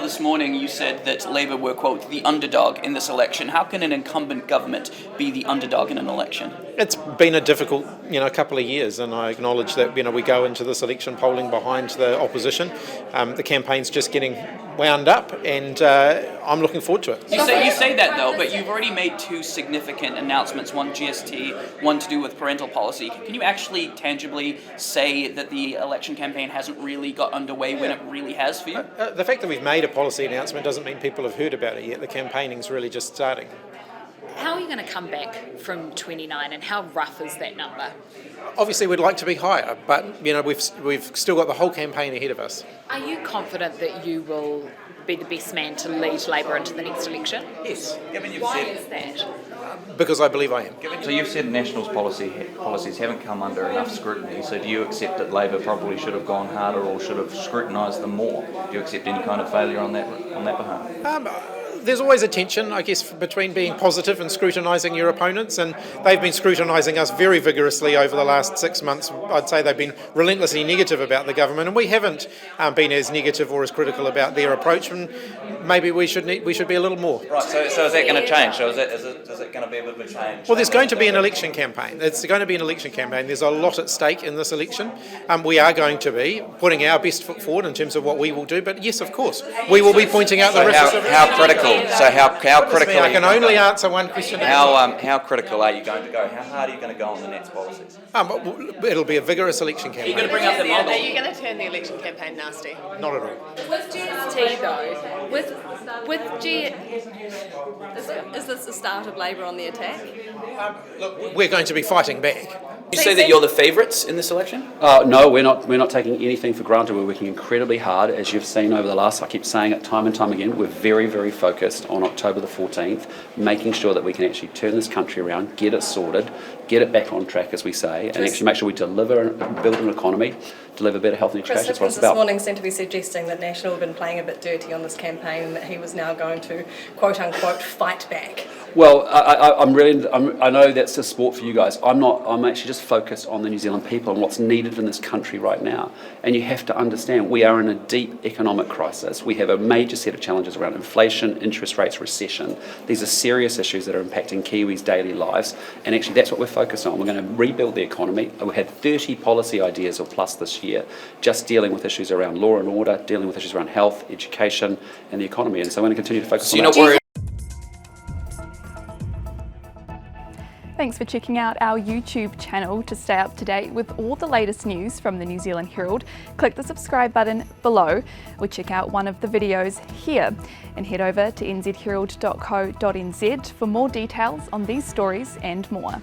this morning you said that Labour were, quote, the underdog in this election. How can an incumbent government be the underdog in an election? It's been a difficult, couple of years, and I acknowledge that, we go into this election polling behind the opposition. The campaign's just getting wound up, and I'm looking forward to it. You say that though, but you've already made two significant announcements, one GST, one to do with parental policy. Can you actually tangibly say that the election campaign hasn't really got underway when it really has for you? The fact that we've made a policy announcement doesn't mean people have heard about it yet. The campaigning's really just starting. How are you going to come back from 29, and how rough is that number? Obviously, we'd like to be higher, but we've still got the whole campaign ahead of us. Are you confident that you will be the best man to lead Labour into the next election? Yes. Why is that? Because I believe I am. So you've said National's policies haven't come under enough scrutiny, so do you accept that Labour probably should have gone harder or should have scrutinised them more? Do you accept any kind of failure on that behalf? There's always a tension, I guess, between being positive and scrutinising your opponents, and they've been scrutinising us very vigorously over the last 6 months. I'd say they've been relentlessly negative about the government, and we haven't been as negative or as critical about their approach, and maybe we should be a little more. Right, so is that going to change? So is it going to be a bit of a change? Well, there's going to be an election campaign. It's going to be an election campaign. There's a lot at stake in this election. We are going to be putting our best foot forward in terms of what we will do, but yes, of course, we will be pointing out the risks. How critical? So how critical? I can only answer one question. How critical are you going to go? How hard are you going to go on the next policies? It'll be a vigorous election campaign. Are you going to bring up the model? Are you going to turn the election campaign nasty? Not at all. With GST though, Is this the start of Labour on the attack? Look, we're going to be fighting back. You say that you're the favourites in this election? No, we're not taking anything for granted. We're working incredibly hard, as you've seen over the last, I keep saying it time and time again, we're very, very focused on October the 14th, making sure that we can actually turn this country around, get it sorted, get it back on track, as we say, and actually make sure we deliver, build an economy, deliver better health and education. Chris Hipkins this morning seemed to be suggesting that National have been playing a bit dirty on this campaign and that he was now going to, quote unquote, fight back. Well, I know that's a sport for you guys. I'm actually just focused on the New Zealand people and what's needed in this country right now. And you have to understand, we are in a deep economic crisis. We have a major set of challenges around inflation, interest rates, recession. These are serious issues that are impacting Kiwis' daily lives. And actually, that's what we're focused on. We're going to rebuild the economy. We had 30 policy ideas or plus this year, just dealing with issues around law and order, dealing with issues around health, education, and the economy. And so we're going to continue to focus on that. Thanks for checking out our YouTube channel. To stay up to date with all the latest news from the New Zealand Herald, click the subscribe button below or check out one of the videos here, and head over to nzherald.co.nz for more details on these stories and more.